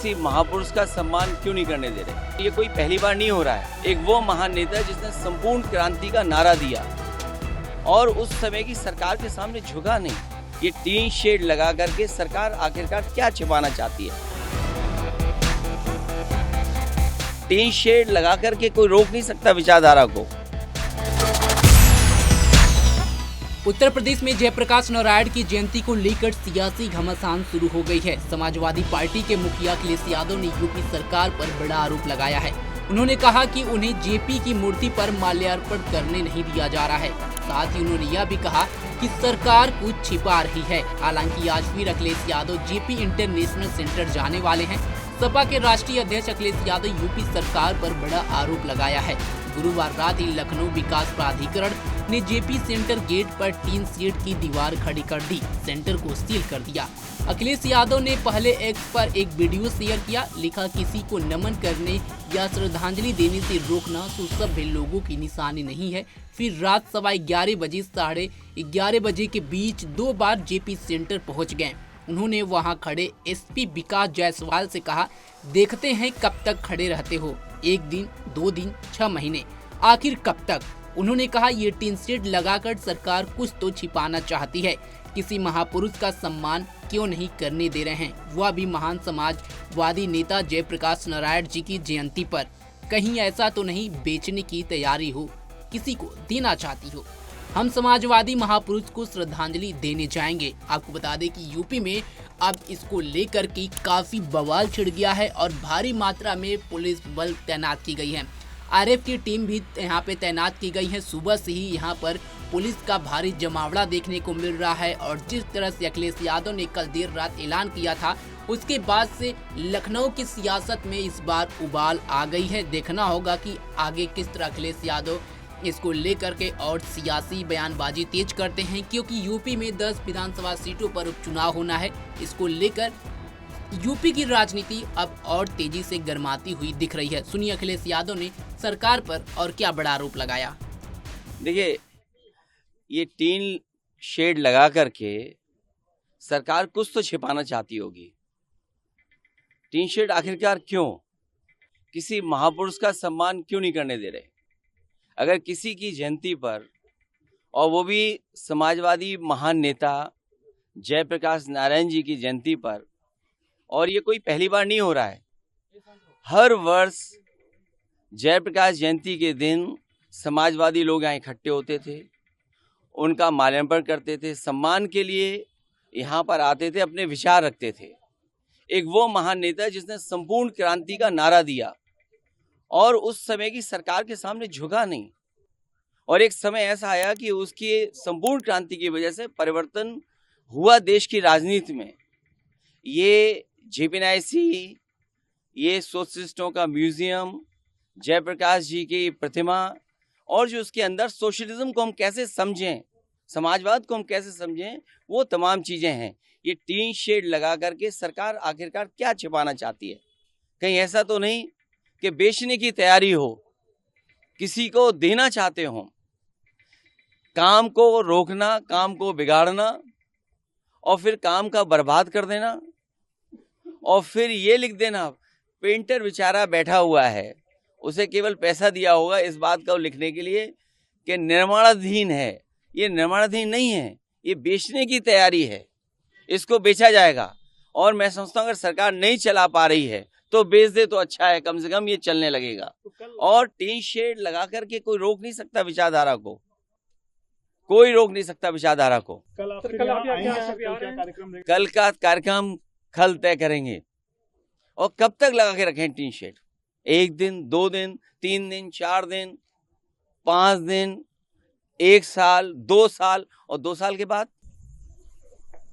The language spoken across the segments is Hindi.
किसी महापुरुष का सम्मान क्यों नहीं करने दे रहे? ये कोई पहली बार नहीं हो रहा है। एक वो महान नेता जिसने संपूर्ण क्रांति का नारा दिया और उस समय की सरकार के सामने झुका नहीं। ये टीन शेड लगा करके सरकार आखिरकार क्या छिपाना चाहती है? टीन शेड लगा करके कोई रोक नहीं सकता विचारधारा को। उत्तर प्रदेश में जयप्रकाश नारायण की जयंती को लेकर सियासी घमासान शुरू हो गई है। समाजवादी पार्टी के मुखिया अखिलेश यादव ने यूपी सरकार पर बड़ा आरोप लगाया है। उन्होंने कहा कि उन्हें जेपी की मूर्ति पर माल्यार्पण करने नहीं दिया जा रहा है। साथ ही उन्होंने यह भी कहा कि सरकार कुछ छिपा रही है। हालांकि आज फिर Akhilesh Yadav JP international centre जाने वाले हैं। सपा के राष्ट्रीय अध्यक्ष अखिलेश यादव यूपी सरकार पर बड़ा आरोप लगाया है। गुरुवार रात ही लखनऊ विकास प्राधिकरण ने जेपी सेंटर गेट पर टीन शेड की दीवार खड़ी कर दी, सेंटर को सील कर दिया। अखिलेश यादव ने पहले एक्स पर एक वीडियो शेयर किया, लिखा किसी को नमन करने या श्रद्धांजलि देने से रोकना तो सभ्य लोगों की निशानी नहीं है। फिर रात 11:15 बजे 11:30 बजे के बीच 2 बार जेपी सेंटर पहुंच गए। उन्होंने वहां खड़े एसपी विकास जायसवाल से कहा, देखते हैं कब तक खड़े रहते हो, 1 दिन, 2 दिन, 6 महीने, आखिर कब तक? उन्होंने कहा ये टीन शेड लगाकर सरकार कुछ तो छिपाना चाहती है। किसी महापुरुष का सम्मान क्यों नहीं करने दे रहे हैं, वह भी महान समाजवादी नेता जयप्रकाश नारायण जी की जयंती पर? कहीं ऐसा तो नहीं बेचने की तैयारी हो, किसी को देना चाहती हो? हम समाजवादी महापुरुष को श्रद्धांजलि देने जाएंगे। आपको बता दें कि यूपी में अब इसको लेकर के काफी बवाल छिड़ गया है और भारी मात्रा में पुलिस बल तैनात की गई है। आरएफ की टीम भी यहाँ पे तैनात की गई है। सुबह से ही यहाँ पर पुलिस का भारी जमावड़ा देखने को मिल रहा है और जिस तरह से अखिलेश यादव ने कल देर रात ऐलान किया था, उसके बाद से लखनऊ की सियासत में इस बार उबाल आ गई है। देखना होगा कि आगे किस तरह अखिलेश यादव इसको लेकर के और सियासी बयानबाजी तेज करते हैं, क्योंकि यूपी में 10 विधानसभा सीटों पर उपचुनाव होना है। इसको लेकर यूपी की राजनीति अब और तेजी से गर्माती हुई दिख रही है। सुनिए अखिलेश यादव ने सरकार पर और क्या बड़ा आरोप लगाया। देखिए, ये टीन शेड लगा करके सरकार कुछ तो छिपाना चाहती होगी। टीन शेड आखिरकार क्यों? किसी महापुरुष का सम्मान क्यों नहीं करने दे रहे? अगर किसी की जयंती पर, और वो भी समाजवादी महान नेता जयप्रकाश नारायण जी की जयंती पर, और ये कोई पहली बार नहीं हो रहा है। हर वर्ष जयप्रकाश जयंती के दिन समाजवादी लोग यहाँ इकट्ठे होते थे, उनका माल्यार्पण करते थे, सम्मान के लिए यहाँ पर आते थे, अपने विचार रखते थे। एक वो महान नेता जिसने संपूर्ण क्रांति का नारा दिया और उस समय की सरकार के सामने झुका नहीं। और एक समय ऐसा आया कि उसकी संपूर्ण क्रांति की वजह से परिवर्तन हुआ देश की राजनीति में। ये जेपीएनआईसी, ये सोशलिस्टों का म्यूजियम, जयप्रकाश जी की प्रतिमा, और जो उसके अंदर सोशलिज्म को हम कैसे समझें, समाजवाद को हम कैसे समझें, वो तमाम चीज़ें हैं। ये टीन शेड लगा करके सरकार आखिरकार क्या छिपाना चाहती है? कहीं ऐसा तो नहीं कि बेचने की तैयारी हो, किसी को देना चाहते हो? काम को रोकना, काम को बिगाड़ना और फिर काम का बर्बाद कर देना, और फिर ये लिख देना, पेंटर बेचारा बैठा हुआ है, उसे केवल पैसा दिया होगा इस बात का लिखने के लिए कि निर्माणाधीन है। ये निर्माणाधीन नहीं है, ये बेचने की तैयारी है, इसको बेचा जाएगा। और मैं समझता हूँ अगर सरकार नहीं चला पा रही है तो बेच दे तो अच्छा है, कम से कम ये चलने लगेगा। और टीन शेड लगा करके कोई रोक नहीं सकता विचारधारा को, कोई रोक नहीं सकता विचारधारा को। कल का कार्यक्रम कल तय करेंगे। और कब तक लगा के रखें टीन शेड? 1 दिन, 2 दिन, 3 दिन, 4 दिन, 5 दिन, 1 साल, 2 साल, और 2 साल के बाद?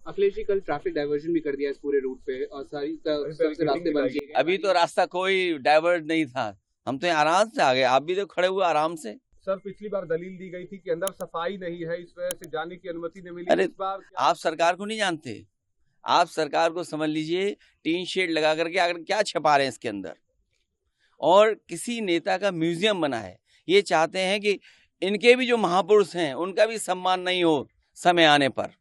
अखिलेश जी, कल ट्रैफिक डाइवर्जन भी कर दिया इस पूरे रूट पे और सारी रास्ते बंद किए। अभी तो रास्ता कोई डाइवर्ट नहीं था, हम तो आराम से आ गए। आप भी तो खड़े हुए आराम से। सर, पिछली बार दलील दी गई थी कि अंदर सफाई नहीं है, इस वजह से जाने की अनुमति नहीं मिली। अरे इस बार आप सरकार को नहीं जानते, आप सरकार को समझ लीजिए। टीन शेड लगा करके अगर क्या छपा रहे हैं इसके अंदर, और किसी नेता का म्यूजियम बना है। ये चाहते हैं कि इनके भी जो महापुरुष हैं उनका भी सम्मान नहीं हो समय आने पर।